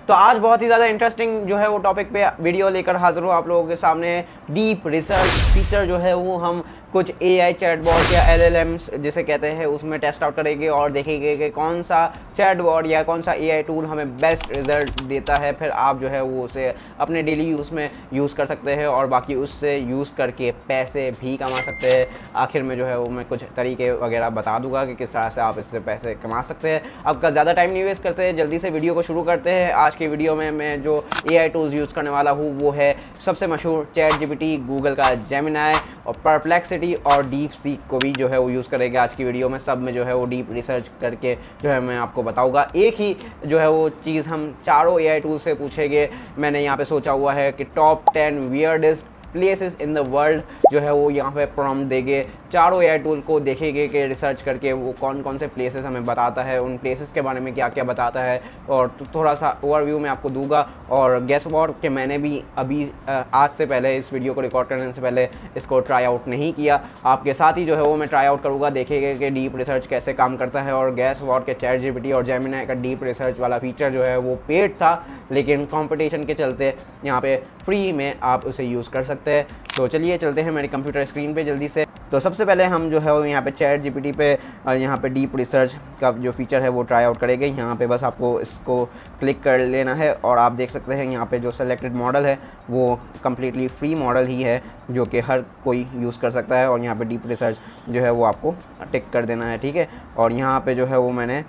तो आज बहुत ही ज़्यादा इंटरेस्टिंग जो है वो टॉपिक पे वीडियो लेकर हाजिर हूँ आप लोगों के सामने। डीप रिसर्च फीचर जो है वो हम कुछ AI चैटबॉट या LLMs जिसे कहते हैं उसमें टेस्ट आउट करेंगे और देखेंगे कि कौन सा चैटबॉट या कौन सा AI टूल हमें बेस्ट रिजल्ट देता है। फिर आप जो है वो उसे अपने डेली यूज़ में यूज़ कर सकते हैं और बाकी उससे यूज़ करके पैसे भी कमा सकते हैं। आखिर में जो है वो मैं कुछ तरीके वगैरह बता दूंगा कि किस तरह से आप इससे पैसे कमा सकते हैं। आपका ज़्यादा टाइम नहीं वेस्ट करते हैं, जल्दी से वीडियो को शुरू करते हैं। आज की वीडियो में मैं जो AI टूल्स यूज़ करने वाला हूँ वो है सबसे मशहूर ChatGPT, गूगल का Gemini और Perplexity और डीप सीक को भी जो है वो यूज़ करेंगे आज की वीडियो में। सब में जो है वो डीप रिसर्च करके जो है मैं आपको बताऊंगा। एक ही जो है वो चीज़ हम चारों AI टूल से पूछेंगे। मैंने यहाँ पे सोचा हुआ है कि top 10 weirdest places in the world जो है वो यहाँ पे प्रॉम्प्ट देंगे। चारों AI टूल को देखेंगे कि रिसर्च करके वो कौन कौन से प्लेसेस हमें बताता है, उन प्लेसेस के बारे में क्या क्या बताता है और थोड़ा सा ओवरव्यू मैं आपको दूंगा। और गेस व्हाट कि मैंने भी अभी आज से पहले इस वीडियो को रिकॉर्ड करने से पहले इसको ट्राई आउट नहीं किया। आपके साथ ही जो है वो मैं ट्राई आउट करूँगा, देखेंगे कि डीप रिसर्च कैसे काम करता है। और गेस व्हाट के ChatGPT और Gemini का डीप रिसर्च वाला फीचर जो है वो पेड था, लेकिन कॉम्पिटिशन के चलते यहाँ पे फ्री में आप उसे यूज़ कर सकते हैं। तो चलिए चलते हैं मेरी कंप्यूटर स्क्रीन पे जल्दी से। तो सबसे पहले हम जो है वो यहाँ पे ChatGPT पे यहाँ पे डीप रिसर्च का जो फीचर है वो ट्राई आउट करेंगे। यहाँ पे बस आपको इसको क्लिक कर लेना है और आप देख सकते हैं यहाँ पे जो सेलेक्टेड मॉडल है वो कम्प्लीटली फ्री मॉडल ही है जो कि हर कोई यूज़ कर सकता है। और यहाँ पे डीप रिसर्च जो है वो आपको टिक कर देना है, ठीक है। और यहाँ पे जो है वो मैंने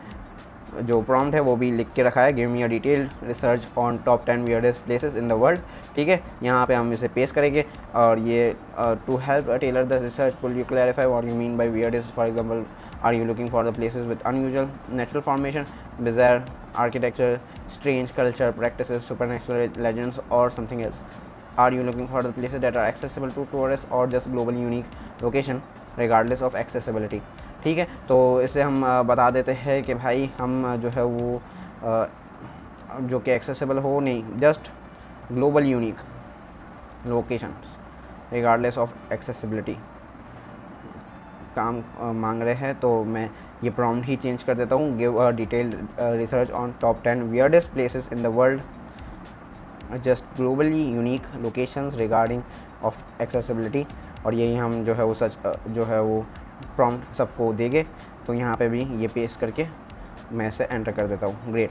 जो प्रॉम्प्ट है वो भी लिख के रखा है, give me a detail research on top 10 weirdest places in the world, ठीक है। यहाँ पे हम इसे पेस्ट करेंगे और ये to help tailor the research will you clarify what you mean by weirdest, for example are you looking for the places with unusual natural formation, bizarre architecture, strange culture practices, supernatural legends or something else, are you looking for the places that are accessible to tourist or just global unique location regardless of accessibility, ठीक है। तो इसे हम बता देते हैं कि भाई हम जो है वो जो कि एक्सेसिबल हो नहीं, just global unique location regardless of accessibility काम मांग रहे हैं। तो मैं ये प्रॉम्प्ट ही चेंज कर देता हूँ, give a detailed research on top 10 weirdest places in the world, just globally unique locations regarding of accessibility. और यही हम जो है वो सच जो है वो प्रॉम्प्ट सबको देंगे। तो यहाँ पे भी ये पेस्ट करके मैं इसे एंटर कर देता हूँ, ग्रेट।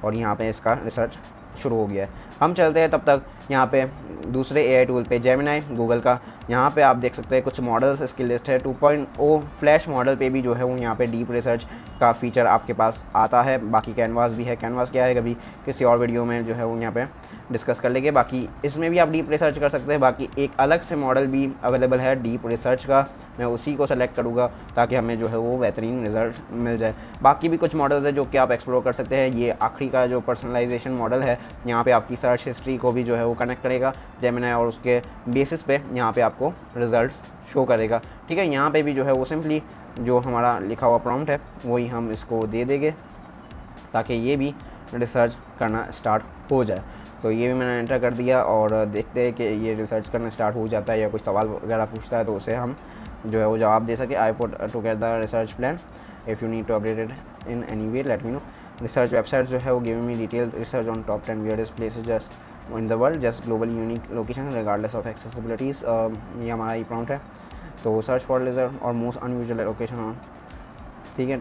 और यहाँ पे इसका रिसर्च शुरू हो गया है। हम चलते हैं तब तक यहाँ पे दूसरे AI टूल पे, Gemini गूगल का। यहाँ पे आप देख सकते हैं कुछ मॉडल्स इसकी लिस्ट है। 2.0 फ्लैश मॉडल पे भी जो है वो यहाँ पे डीप रिसर्च का फीचर आपके पास आता है। बाकी कैनवास भी है, कैनवास क्या है कभी किसी और वीडियो में जो है वो यहाँ पे डिस्कस कर लेंगे। बाकी इसमें भी आप डीप रिसर्च कर सकते हैं। बाकी एक अलग से मॉडल भी अवेलेबल है डीप रिसर्च का, मैं उसी को सेलेक्ट करूँगा ताकि हमें जो है वो बेहतरीन रिजल्ट मिल जाए। बाकी भी कुछ मॉडल्स है जो कि आप एक्सप्लोर कर सकते हैं। ये आखिरी का जो पर्सनलाइजेशन मॉडल है यहाँ पे आपकी सर्च हिस्ट्री को भी जो है वो कनेक्ट करेगा Gemini और उसके बेसिस पे यहाँ पे आपको रिजल्ट्स शो करेगा, ठीक है। यहाँ पे भी जो है वो सिंपली जो हमारा लिखा हुआ प्रॉम्प्ट है वही हम इसको दे देंगे ताकि ये भी रिसर्च करना स्टार्ट हो जाए। तो ये भी मैंने एंटर कर दिया और देखते हैं कि ये रिसर्च करना स्टार्ट हो जाता है या कुछ सवाल वगैरह पूछता है तो उसे हम जो है वो जवाब दे सके। I put together research plan, if you need to update it in any way let me know. Research website जो है वो giving me detail research on top 10 weirdest places just in the world, just global unique location regardless of accessibilities. ये हमारा ये prompt है। तो search for reserve और most unusual location on, ठीक है।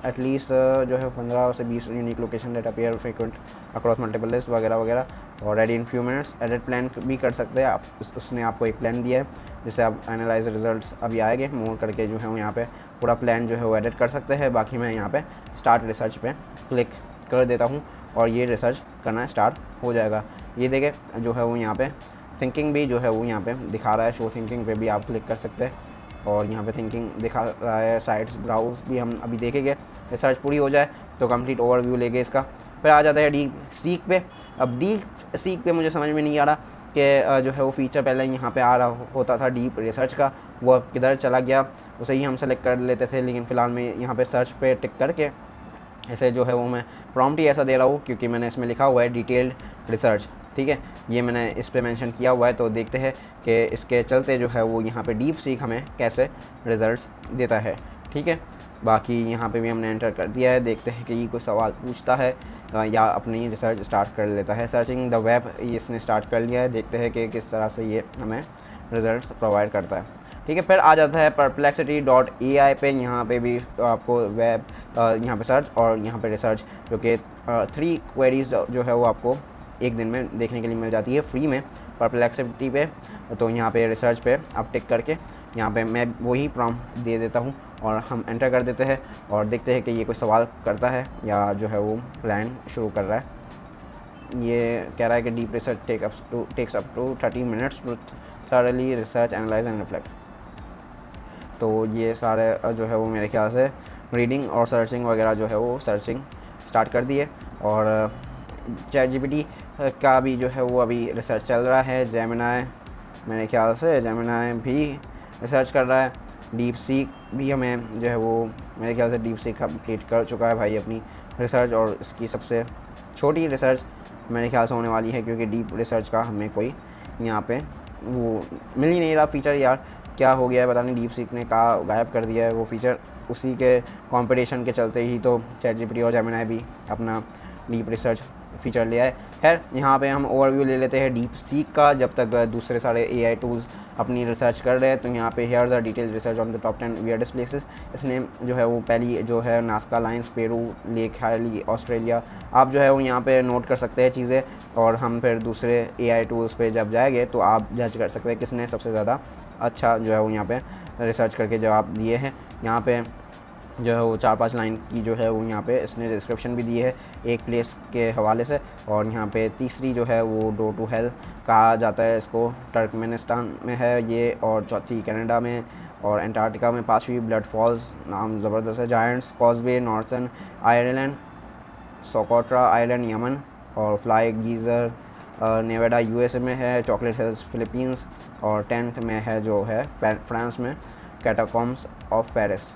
एटलीस्ट जो है 15 से 20 unique location date appear frequent across multiple list वगैरह वगैरह। और ready in few minutes, edit plan भी कर सकते हैं आप। उसने आपको एक प्लान दिया है जिसे आप एनालाइज रिजल्ट्स अभी आएंगे मोर करके जो है वो यहाँ पे पूरा प्लान जो है वो एडिट कर सकते हैं। बाकी मैं यहाँ पे स्टार्ट रिसर्च पे क्लिक कर देता हूँ और ये रिसर्च करना स्टार्ट हो जाएगा। ये देखें जो है वो यहाँ पे थिंकिंग भी जो है वो यहाँ पे दिखा रहा है, शो थिंकिंग पे भी आप क्लिक कर सकते हैं और यहाँ पे थिंकिंग दिखा रहा है। साइट्स ब्राउज भी हम अभी देखेंगे। रिसर्च पूरी हो जाए तो कंप्लीट ओवरव्यू लेंगे इसका। फिर आ जाता है डीप सीक पे। अब डीप सीक पे मुझे समझ में नहीं आ रहा कि जो है वो फीचर पहले यहाँ पे आ रहा होता था डीप रिसर्च का, वो किधर चला गया, उसे ही हम सेलेक्ट कर लेते थे। लेकिन फ़िलहाल मैं यहाँ पे सर्च पे टिक करके ऐसे जो है वो मैं प्रॉम्प्ट ही ऐसा दे रहा हूँ क्योंकि मैंने इसमें लिखा हुआ है डिटेल्ड रिसर्च, ठीक है। ये मैंने इस पे मेंशन किया हुआ है। तो देखते हैं कि इसके चलते जो है वो यहाँ पे डीप सीक हमें कैसे रिजल्ट्स देता है, ठीक है। बाकी यहाँ पे भी हमने एंटर कर दिया है। देखते हैं कि ये कोई सवाल पूछता है या अपनी रिसर्च स्टार्ट कर लेता है। सर्चिंग द वेब इसने स्टार्ट कर लिया है, देखते हैं कि किस तरह से ये हमें रिजल्ट्स प्रोवाइड करता है। ठीक है, फिर आ जाता है perplexity.ai पे। यहाँ पे भी आपको वेब यहाँ पे सर्च और यहाँ पे रिसर्च, जो कि 3 क्वेरीज जो है वो आपको एक दिन में देखने के लिए मिल जाती है फ्री में परप्लेक्सिटी पे। तो यहाँ पे रिसर्च पे आप टिक करके यहाँ पे मैं वही प्रॉम्प्ट दे देता हूँ और हम एंटर कर देते हैं और देखते हैं कि ये कोई सवाल करता है या जो है वो प्लान शुरू कर रहा है। ये कह रहा है कि deep research takes up to 30 minutes to thoroughly research analyse and reflect. तो ये सारे जो है वो मेरे ख्याल से रीडिंग और सर्चिंग वगैरह जो है वो सर्चिंग स्टार्ट कर दी है। और ChatGPT का भी जो है वो अभी रिसर्च चल रहा है। जेमिनाई मेरे ख्याल से जेमिनाई भी रिसर्च कर रहा है। डीप सीक भी हमें जो है वो मेरे ख्याल से डीप सीक कंप्लीट कर चुका है भाई अपनी रिसर्च, और इसकी सबसे छोटी रिसर्च मेरे ख्याल से होने वाली है, क्योंकि डीप रिसर्च का हमें कोई यहाँ पे वो मिल ही नहीं रहा फीचर। यार क्या हो गया है पता नहीं, डीप सीक ने कहा गायब कर दिया है वो फीचर। उसी के कंपटीशन के चलते ही तो ChatGPT और जेमिनाई भी अपना डीप रिसर्च फीचर लिया है। खैर यहाँ पे हम ओवरव्यू ले लेते हैं डीप सीक का, जब तक दूसरे सारे AI टूल्स अपनी रिसर्च कर रहे हैं। तो यहाँ पे here's are detail research on the top 10 weirdest places. इसने जो है वो पहली जो है Nazca lines, Peru, lake Hillier, Australia, आप जो है वो यहाँ पे नोट कर सकते हैं चीज़ें, और हम फिर दूसरे AI टूल्स पे जब जाएंगे तो आप जज कर सकते हैं किसने सबसे ज़्यादा अच्छा जो है वो यहाँ पे रिसर्च करके जवाब दिए हैं। यहाँ पे जो है वो 4-5 लाइन की जो है वो यहाँ पे इसने डिस्क्रिप्शन भी दी है एक प्लेस के हवाले से। और यहाँ पे तीसरी जो है वो डो टू हेल कहा जाता है इसको, टर्कमेनिस्तान में है ये, और चौथी कनाडा में, और एंटार्क्टिका में 5वीं ब्लड फॉल्स, नाम ज़बरदस्त है, giants causeway northern Ireland, Socotra island Yemen, और फ्लाई गीज़र नेवाडा USA में है, चॉकलेट हिल्स फिलीपींस, और 10th में है जो है फ्रांस में कैटाकॉम्स ऑफ पेरिस।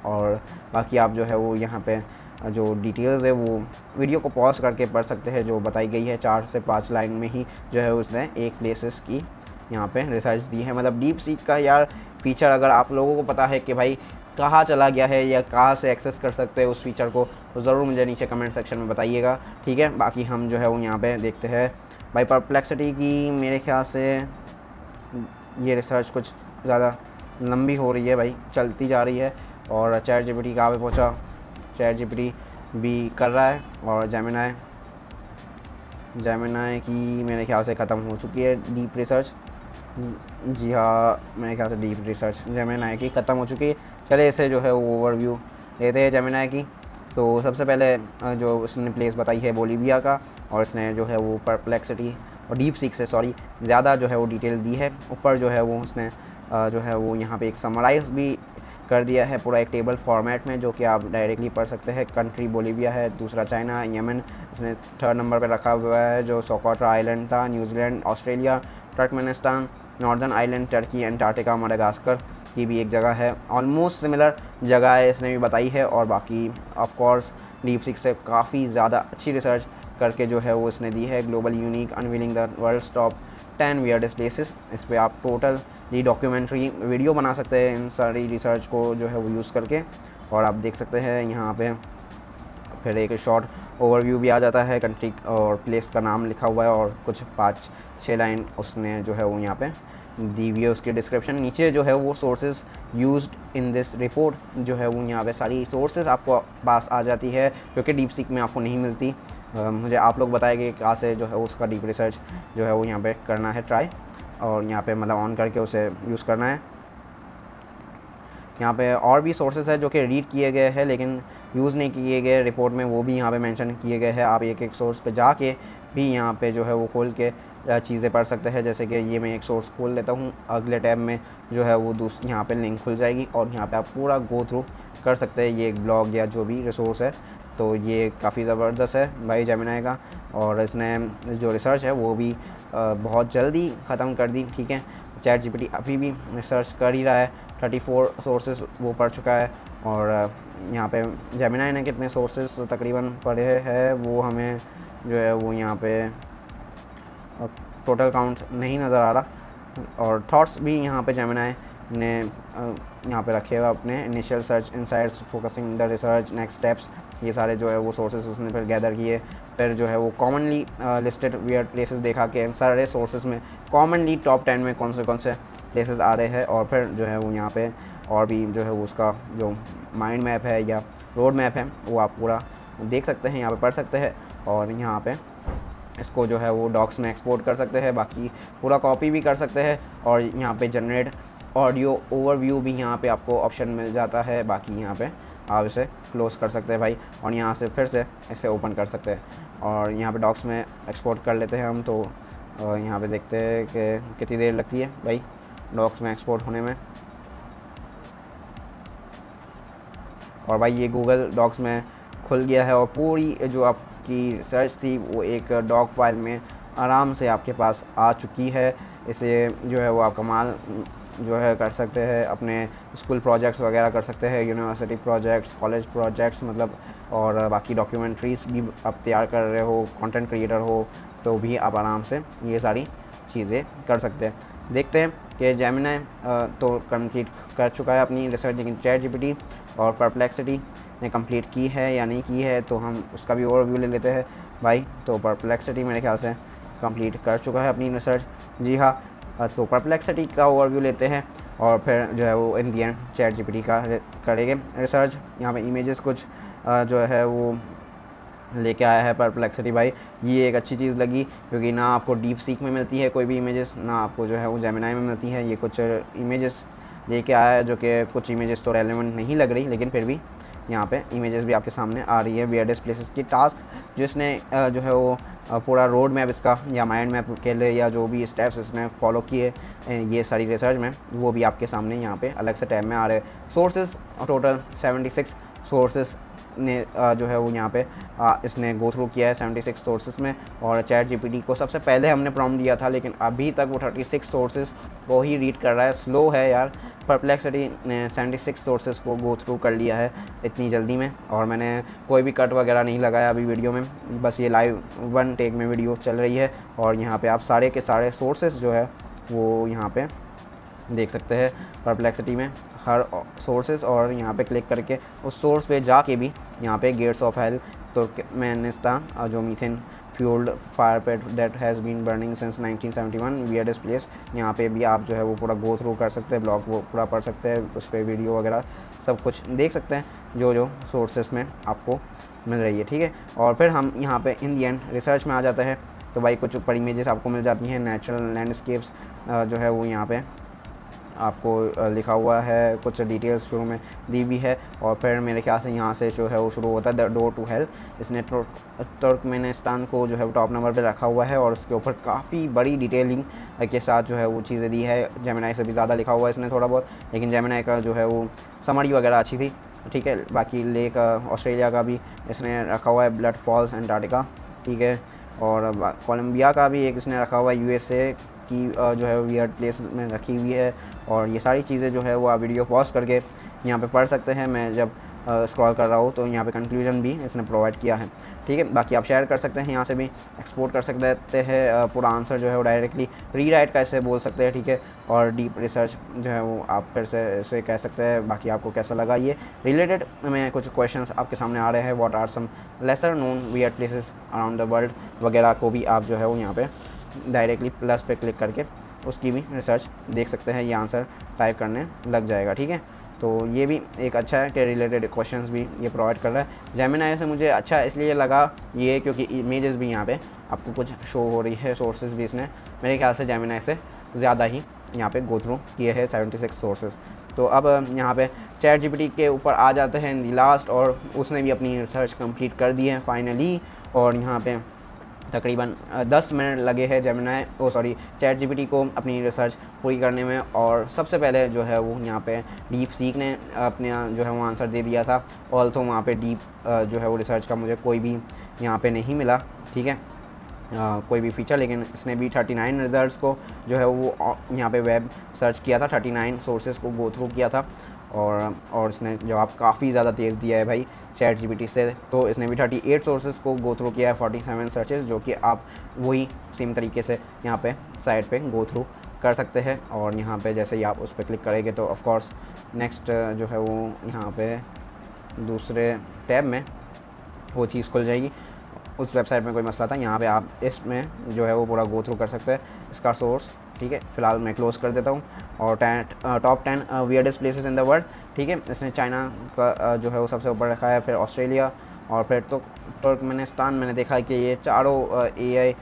और बाकी आप जो है वो यहाँ पे जो डिटेल्स है वो वीडियो को पॉज करके पढ़ सकते हैं, जो बताई गई है 4 से 5 लाइन में ही जो है उसने एक प्लेसेस की यहाँ पे रिसर्च दी है। मतलब डीप सीक का यार फीचर अगर आप लोगों को पता है कि भाई कहाँ चला गया है या कहाँ से एक्सेस कर सकते हैं उस फीचर को, तो ज़रूर मुझे नीचे कमेंट सेक्शन में बताइएगा। ठीक है, बाकी हम जो है वो यहाँ पे देखते हैं भाई परप्लेक्सिटी की। मेरे ख्याल से ये रिसर्च कुछ ज़्यादा लंबी हो रही है भाई, चलती जा रही है। और ChatGPT कहाँ पे पहुँचा, ChatGPT भी कर रहा है, और जेमिनाई की मेरे ख्याल से ख़त्म हो चुकी है डीप रिसर्च। जी हाँ, मेरे ख्याल से डीप रिसर्च जेमिनाई की ख़त्म हो चुकी है। चले इसे जो है वो ओवरव्यू लेते हैं जेमिनाई की। तो सबसे पहले जो उसने प्लेस बताई है बोलीविया का, और इसने जो है वो परप्लेक्सिटी और डीप सीक से ज़्यादा जो है वो डिटेल दी है। ऊपर जो है वो उसने जो है वो यहाँ पे एक समराइज़ भी कर दिया है पूरा एक टेबल फॉर्मेट में, जो कि आप डायरेक्टली पढ़ सकते हैं। कंट्री बोलीविया है, दूसरा चाइना, यमन इसने 3rd नंबर पर रखा हुआ है, जो सोकोट्रा आइलैंड था, New Zealand, Australia, Turkmenistan, northern island, Turkey, Antarctica, Madagascar की भी एक जगह है। ऑलमोस्ट सिमिलर जगह है इसने भी बताई है। और बाकी ऑफ कोर्स डीप सीक से काफ़ी ज़्यादा अच्छी रिसर्च करके जो है वो इसने दी है। Global unique unveiling the world's top 10 weirdest places. इस पर आप टोटल ये डॉक्यूमेंट्री वीडियो बना सकते हैं इन सारी रिसर्च को जो है वो यूज़ करके, और आप देख सकते हैं यहाँ पे फिर एक शॉर्ट ओवरव्यू भी आ जाता है, कंट्री और प्लेस का नाम लिखा हुआ है, और कुछ 5-6 लाइन उसने जो है वो यहाँ पे दी हुई है उसके डिस्क्रिप्शन। नीचे जो है वो sources used in this report जो है वो यहाँ पे सारी सोर्सेज आपको पास आ जाती है, जो कि डीप सीक में आपको नहीं मिलती। मुझे आप लोग बताएंगे कहाँ से जो है उसका डीप रिसर्च जो है वो यहाँ पे करना है ट्राई, और यहाँ पे मतलब ऑन करके उसे यूज़ करना है। यहाँ पे और भी सोर्सेज है जो कि रीड किए गए हैं लेकिन यूज़ नहीं किए गए रिपोर्ट में, वो भी यहाँ पे मेंशन किए गए हैं। आप एक सोर्स पे जाके भी यहाँ पे जो है वो खोल के चीज़ें पढ़ सकते हैं। जैसे कि ये मैं एक सोर्स खोल लेता हूँ, अगले टैब में जो है वो यहाँ पे लिंक खुल जाएगी, और यहाँ पे आप पूरा गो थ्रू कर सकते हैं ये एक ब्लॉग या जो भी रिसोर्स है। तो ये काफ़ी ज़बरदस्त है भाई जेमिनाई का, और इसने जो रिसर्च है वो भी बहुत जल्दी ख़त्म कर दी। ठीक है, ChatGPT अभी भी रिसर्च कर ही रहा है, 34 सोर्सेज वो पढ़ चुका है। और यहाँ पे जेमिनाई ने कितने सोर्सेज तकरीबन पढ़े हैं वो हमें जो है वो यहाँ पे टोटल काउंट नहीं नज़र आ रहा। और थॉट्स भी यहाँ पे जेमिनाई ने यहाँ पे रखे हुए अपने initial search insights focusing the research next steps ये सारे जो है वो सोर्सेज उसने फिर गैदर किए। फिर जो है वो कॉमनली लिस्टेड वियर्ड प्लेसेस देखा कि सारे सोर्सेज में कॉमनली टॉप 10 में कौन से प्लेसेस आ रहे हैं, और फिर जो है वो यहाँ पे और भी जो है वो उसका जो माइंड मैप है या रोड मैप है वो आप पूरा देख सकते हैं, यहाँ पे पढ़ सकते हैं, और यहाँ पे इसको जो है वो डॉक्स में एक्सपोर्ट कर सकते हैं, बाकी पूरा कॉपी भी कर सकते हैं। और यहाँ पे जनरेट ऑडियो ओवरव्यू भी यहाँ पे आपको ऑप्शन मिल जाता है। बाकी यहाँ पे आप इसे क्लोज़ कर सकते हैं भाई, और यहाँ से फिर से इसे ओपन कर सकते हैं, और यहाँ पे डॉक्स में एक्सपोर्ट कर लेते हैं हम। तो यहाँ पे देखते हैं कि कितनी देर लगती है भाई डॉक्स में एक्सपोर्ट होने में। और भाई ये गूगल डॉक्स में खुल गया है, और पूरी जो आपकी रिसर्च थी वो एक डॉक फाइल में आराम से आपके पास आ चुकी है। इसे जो है वो आप कमाल जो है कर सकते हैं, अपने स्कूल प्रोजेक्ट्स वगैरह कर सकते हैं, यूनिवर्सिटी प्रोजेक्ट्स, कॉलेज प्रोजेक्ट्स मतलब, और बाकी डॉक्यूमेंट्रीज भी आप तैयार कर रहे हो, कंटेंट क्रिएटर हो तो भी आप आराम से ये सारी चीज़ें कर सकते हैं। देखते हैं कि जेमिनी तो कंप्लीट कर चुका है अपनी रिसर्च, लेकिन चैट जीपीटी और परप्लेक्सिटी ने कंप्लीट की है या नहीं की है, तो हम उसका भी ओवरव्यू ले लेते हैं भाई। तो परप्लेक्सिटी मेरे ख्याल से कंप्लीट कर चुका है अपनी रिसर्च, जी हाँ। तो परप्लेक्सिटी का ओवरव्यू लेते हैं, और फिर जो है वो इन दी एंड चैट जीपीटी का करेंगे रिसर्च। यहाँ पे इमेजेस कुछ जो है वो लेके आया है परप्लेक्सिटी भाई, ये एक अच्छी चीज़ लगी, क्योंकि ना आपको डीप सीक में मिलती है कोई भी इमेजेस, ना आपको जो है वो जेमिनी में मिलती है। ये कुछ इमेजेस लेके आया है, जो कि कुछ इमेजेस तो रेलेवेंट नहीं लग रही, लेकिन फिर भी यहाँ पे इमेजेस भी आपके सामने आ रही है। वियर्डेस्ट प्लेसेस की टास्क जो इसने जो है वो पूरा रोड मैप इसका या माइंड मैप के लिए या जो भी स्टेप्स इसने फॉलो किए ये सारी रिसर्च में, वो भी आपके सामने यहाँ पे अलग से टैब में आ रहे हैं। सोर्सेज टोटल 76 सोर्सेज ने जो है वो यहाँ पे इसने गो थ्रू किया है 76 सोर्सेज में। और चैट जीपीटी को सबसे पहले हमने प्रॉम्प्ट दिया था, लेकिन अभी तक वो 36 सोर्सेज को ही रीड कर रहा है, स्लो है यार। परप्लेक्सिटी ने 76 सोर्सेज को गो थ्रू कर लिया है इतनी जल्दी में, और मैंने कोई भी कट वगैरह नहीं लगाया अभी वीडियो में, बस ये लाइव वन टेक में वीडियो चल रही है। और यहाँ पे आप सारे के सारे सोर्सेज जो है वो यहाँ पे देख सकते हैं परप्लेक्सिटी में हर सोर्सेज, और यहाँ पे क्लिक करके उस सोर्स पे जाके भी यहाँ पे गेट्स ऑफ हेल तुर्कमेनिस्तान जो methane fuelled fire pit that has been burning since 1971 weirdest place, यहाँ पे भी आप जो है वो पूरा गो थ्रू कर सकते हैं, ब्लॉग वो पूरा पढ़ सकते हैं, उस पर वीडियो वगैरह सब कुछ देख सकते हैं जो सोर्सेस में आपको मिल रही है, ठीक है। और फिर हम यहाँ पे इन दी एंड रिसर्च में आ जाते हैं, तो भाई कुछ ऊपर इमेजेस आपको मिल जाती हैं, नेचुरल लैंडस्केप्स जो है वो यहाँ पे आपको लिखा हुआ है, कुछ डिटेल्स शुरू में दी भी है। और फिर मेरे ख्याल से यहाँ से जो है वो शुरू होता है द डोर टू हेल। इसने तुर्कमेनिस्तान को जो है वो टॉप नंबर पे रखा हुआ है, और उसके ऊपर काफ़ी बड़ी डिटेलिंग के साथ जो है वो चीज़ें दी है। जेमिनी से भी ज़्यादा लिखा हुआ है इसने थोड़ा बहुत, लेकिन जेमिनी का जो है वो समरी वगैरह अच्छी थी, ठीक है। बाकी लेक ऑस्ट्रेलिया का भी इसने रखा हुआ है, ब्लड फॉल्स एंटार्क्टिका, ठीक है। और कोलंबिया का भी एक इसने रखा हुआ है, यूएसए की जो है वियर्ड प्लेस में रखी हुई है। और ये सारी चीज़ें जो है वो आप वीडियो पॉज करके यहाँ पे पढ़ सकते हैं। मैं जब स्क्रॉल कर रहा हूँ तो यहाँ पे कंक्लूजन भी इसने प्रोवाइड किया है, ठीक है। बाकी आप शेयर कर सकते हैं, यहाँ से भी एक्सपोर्ट कर सकते हैं पूरा आंसर जो है वो डायरेक्टली रीराइट कैसे बोल सकते हैं, ठीक है। और डीप रिसर्च जो है वो आप फिर से कह सकते हैं। बाकी आपको कैसा लगा ये रिलेटेड में कुछ क्वेश्चंस आपके सामने आ रहे हैं, what are some lesser known weird places around the world वगैरह को भी आप जो है वो यहाँ पे डायरेक्टली प्लस पे क्लिक करके उसकी भी रिसर्च देख सकते हैं, ये आंसर टाइप करने लग जाएगा, ठीक है। तो ये भी एक अच्छा है कि रिलेटेड क्वेश्चंस भी ये प्रोवाइड कर रहा है। जेमिनी से मुझे अच्छा इसलिए लगा ये क्योंकि इमेजेस भी यहाँ पे आपको कुछ शो हो रही है, सोर्सेज भी इसने मेरे ख्याल से जेमिनी से ज़्यादा ही यहाँ पे गो थ्रू किए हैं 76 सोर्सेज। तो अब यहाँ पे चैट जीपीटी के ऊपर आ जाते हैं इन दी लास्ट, और उसने भी अपनी रिसर्च कंप्लीट कर दी है फाइनली। और यहाँ पे तकरीबन 10 मिनट लगे हैं चैट जीपीटी को अपनी रिसर्च पूरी करने में। और सबसे पहले जो है वो यहाँ पे डीप सीक ने अपने जो है वो आंसर दे दिया था, ऑल्सो वहाँ पे डीप जो है वो रिसर्च का मुझे कोई भी यहाँ पे नहीं मिला, ठीक है, कोई भी फीचर। लेकिन इसने भी 39 रिजल्ट्स को जो है वो यहाँ पे वेब सर्च किया था, 39 सोर्सेज को गो थ्रू किया था, और इसने जवाब काफ़ी ज़्यादा तेज़ दिया है भाई चैट जीपीटी से। तो इसने भी 38 सोर्सेज को गो थ्रू किया है, 47 सर्चेज, जो कि आप वही सेम तरीके से यहाँ पे साइट पे गो थ्रू कर सकते हैं। और यहाँ पे जैसे ही आप उस पर क्लिक करेंगे तो ऑफ कोर्स नेक्स्ट जो है वो यहाँ पे दूसरे टैब में वो चीज़ खुल जाएगी। उस वेबसाइट में कोई मसला था, यहाँ पे आप इसमें जो है वो पूरा गो थ्रू कर सकते हैं इसका सोर्स। ठीक है, फिलहाल मैं क्लोज़ कर देता हूँ। और top 10 weirdest places in the world. ठीक है, इसने चाइना का जो है वो सबसे ऊपर रखा है, फिर ऑस्ट्रेलिया और फिर तो तुर्कमेनिस्तान। मैंने देखा कि ये चारों AI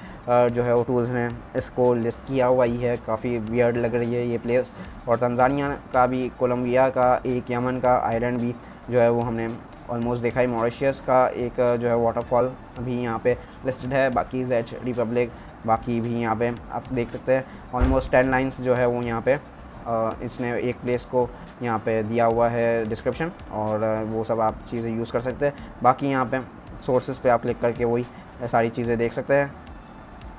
जो है वो टूल्स ने इसको लिस्ट किया हुआ ही है। काफ़ी वियर्ड लग रही है ये प्लेस। और तंजानिया का भी, कोलंबिया का एक, यमन का आइलैंड भी जो है वो हमने ऑलमोस्ट देखा है। मॉरिशियस का एक जो है वाटरफॉल भी यहाँ पे लिस्टेड है। बाकी ज़ेच रिपब्लिक बाकी भी यहाँ पे आप देख सकते हैं। ऑलमोस्ट 10 लाइन्स जो है वो यहाँ पे इसने एक प्लेस को यहाँ पे दिया हुआ है डिस्क्रिप्शन, और वो सब आप चीज़ें यूज़ कर सकते हैं। बाकी यहाँ पे सोर्सेज पे आप क्लिक करके वही सारी चीज़ें देख सकते हैं।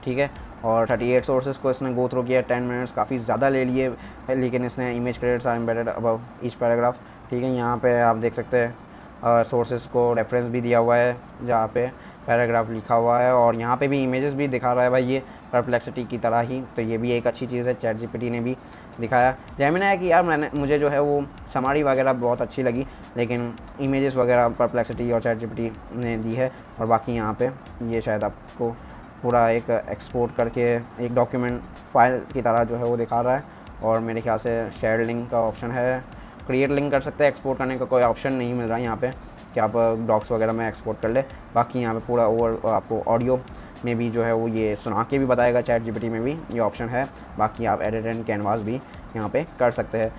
ठीक है, और 38 सोर्सेज को इसने गो थ्रू किया। 10 मिनट्स काफ़ी ज़्यादा ले लिए, लेकिन इसने image credits are embedded above each paragraph. ठीक है, यहाँ पे आप देख सकते हैं सोर्सेज को रेफरेंस भी दिया हुआ है जहाँ पे पैराग्राफ लिखा हुआ है, और यहाँ पे भी इमेजेस भी दिखा रहा है भाई, ये परप्लेक्सिटी की तरह ही। तो ये भी एक अच्छी चीज़ है, चैट जीपीटी ने भी दिखाया। जेमिनी है कि यार मुझे जो है वो समरी वगैरह बहुत अच्छी लगी, लेकिन इमेजेस वगैरह परप्लेक्सिटी और चैट जीपीटी ने दी है। और बाकी यहाँ पे ये शायद आपको पूरा एक एक्सपोर्ट करके एक डॉक्यूमेंट फाइल की तरह जो है वो दिखा रहा है। और मेरे ख्याल से शेयर लिंक का ऑप्शन है, क्रिएट लिंक कर सकते हैं। एक्सपोर्ट करने का कोई ऑप्शन नहीं मिल रहा है यहाँ पे कि आप डॉक्स वगैरह में एक्सपोर्ट कर ले। बाकी यहाँ पे पूरा ओवर आपको ऑडियो में भी जो है वो ये सुना के भी बताएगा। चैट जीपीटी में भी ये ऑप्शन है। बाकी आप एडिट एंड कैनवास भी यहाँ पे कर सकते हैं।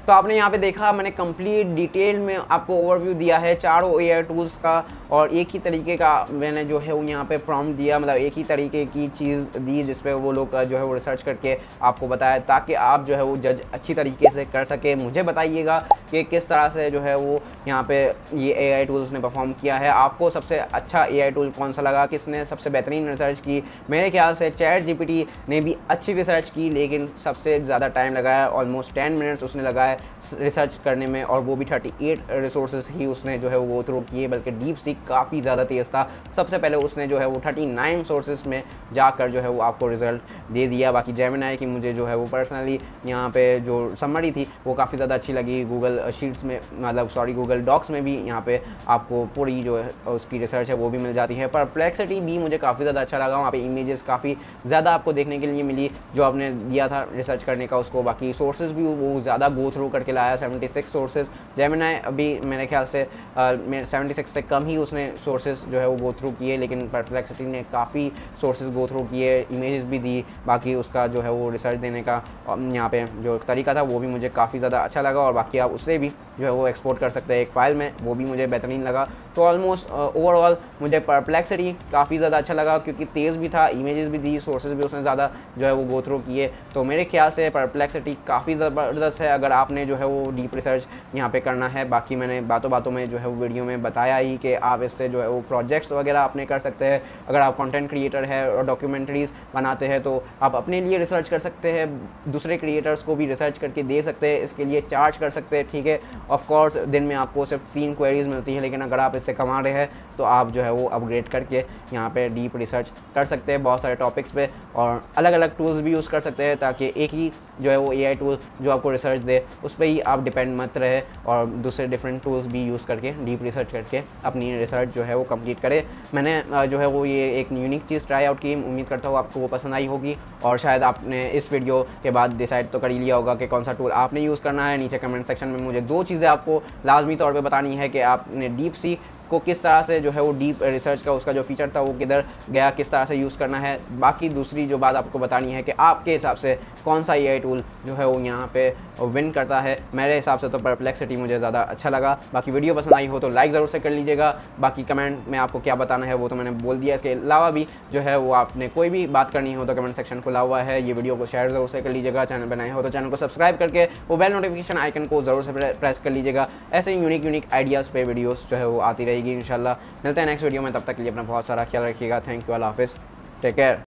तो आपने यहाँ पे देखा, मैंने कंप्लीट डिटेल में आपको ओवरव्यू दिया है चारों AI टूल्स का, और एक ही तरीके का मैंने जो है वो यहाँ पे प्रॉम्प्ट दिया, मतलब एक ही तरीके की चीज़ दी जिस पे वो लोग जो है वो रिसर्च करके आपको बताया, ताकि आप जो है वो जज अच्छी तरीके से कर सके। मुझे बताइएगा कि किस तरह से जो है वो यहाँ पे ये AI टूल्स ने परफॉर्म किया है। आपको सबसे अच्छा AI टूल कौन सा लगा, किसने सबसे बेहतरीन रिसर्च की? मेरे ख्याल से चैट जीपीटी ने भी अच्छी रिसर्च की, लेकिन सबसे ज़्यादा टाइम लगाया, ऑलमोस्ट 10 मिनट्स उसने लगाया रिसर्च करने में, और वो भी 38 रिसोर्सेज ही उसने जो है वो थ्रू किए। बल्कि डीप सीक काफ़ी ज़्यादा तेज़ था। सबसे पहले उसने जो है वो 39 सोर्सेज में जाकर जो है वो आपको रिजल्ट दे दिया। बाकी जेमिनी की मुझे जो है वो पर्सनली यहाँ पे जो समरी थी वो काफ़ी ज़्यादा अच्छी लगी। गूगल शीट्स में, मतलब सॉरी गूगल डॉक्स में भी यहाँ पे आपको पूरी जो है उसकी रिसर्च है वो भी मिल जाती है। परप्लेक्सिटी भी मुझे काफ़ी ज़्यादा अच्छा लगा, वहाँ पे इमेजेस काफ़ी ज़्यादा आपको देखने के लिए मिली जो आपने दिया था रिसर्च करने का उसको। बाकी सोर्सेज भी वो ज़्यादा गो थ्रू करके लाया, 76 सोर्सेज। जेमिनी अभी मेरे ख्याल से 76 से कम ही उसने सोर्सेज जो है वो गो थ्रू किए, लेकिन परप्लेक्सिटी ने काफ़ी सोर्सेज गो थ्रू किए, इमेजेस भी दी। बाकी उसका जो है वो रिसर्च देने का यहाँ पे जो तरीका था वो भी मुझे काफ़ी ज़्यादा अच्छा लगा, और बाकी आप उससे भी जो है वो एक्सपोर्ट कर सकते हैं एक फ़ाइल में, वो भी मुझे बेहतरीन लगा। तो ऑलमोस्ट ओवरऑल मुझे परप्लेक्सिटी काफ़ी ज़्यादा अच्छा लगा, क्योंकि तेज़ भी था, इमेजेस भी दी, सोर्सेज भी उसने ज़्यादा जो है वो गो थ्रू किए। तो मेरे ख्याल से परप्लेक्सिटी काफ़ी ज़बरदस्त है अगर आपने जो है वो डीप रिसर्च यहाँ पे करना है। बाकी मैंने बातों बातों में जो है वो वीडियो में बताया ही कि आप इससे जो है वो प्रोजेक्ट्स वगैरह आपने कर सकते हैं। अगर आप कंटेंट क्रिएटर है और डॉक्यूमेंट्रीज़ बनाते हैं तो आप अपने लिए रिसर्च कर सकते हैं, दूसरे क्रिएटर्स को भी रिसर्च करके दे सकते हैं, इसके लिए चार्ज कर सकते हैं। ठीक है, ऑफ कोर्स दिन में आपको सिर्फ 3 क्वेरीज मिलती है, लेकिन अगर आप इससे कमा रहे हैं तो आप जो है वो अपग्रेड करके यहाँ पे डीप रिसर्च कर सकते हैं बहुत सारे टॉपिक्स पे, और अलग अलग टूल्स भी यूज़ कर सकते हैं, ताकि एक ही जो है वो AI टूल जो आपको रिसर्च दे उस पर ही आप डिपेंड मत रहे, और दूसरे डिफरेंट टूल्स भी यूज़ करके डीप रिसर्च करके अपनी रिसर्च जो है वो कंप्लीट करें। मैंने जो है वो ये एक यूनिक चीज़ ट्राई आउट की, उम्मीद करता हूँ आपको वो पसंद आई होगी, और शायद आपने इस वीडियो के बाद डिसाइड तो कर ही लिया होगा कि कौन सा टूल आपने यूज़ करना है। नीचे कमेंट सेक्शन में मुझे 2 चीज़ें आपको लाजमी तौर पे बतानी है कि आपने डीप सी को किस तरह से जो है वो डीप रिसर्च का उसका जो फीचर था वो किधर गया, किस तरह से यूज़ करना है। बाकी दूसरी जो बात आपको बतानी है कि आपके हिसाब से कौन सा AI टूल जो है वो यहाँ पे विन करता है। मेरे हिसाब से तो परप्लेक्सिटी मुझे ज़्यादा अच्छा लगा। बाकी वीडियो पसंद आई हो तो लाइक ज़रूर से कर लीजिएगा। बाकी कमेंट में आपको क्या बताना है वो तो मैंने बोल दिया। इसके अलावा भी जो है वो आपने कोई भी बात करनी हो तो कमेंट सेक्शन खुला हुआ है। ये वीडियो को शेयर ज़रूर से कर लीजिएगा। चैनल पर नए हो तो चैनल को सब्सक्राइब करके वो बेल नोटिफिकेशन आइकन को ज़रूर से प्रेस कर लीजिएगा। ऐसे ही यूनिक आइडियाज़ पे वीडियोस जो है वो आती रहेगी इंशाल्लाह। मिलते हैं नेक्स्ट वीडियो में, तब तक के लिए अपना बहुत सारा ख्याल रखिएगा। थैंक यू, अल्लाह हाफिज़, टेक केयर।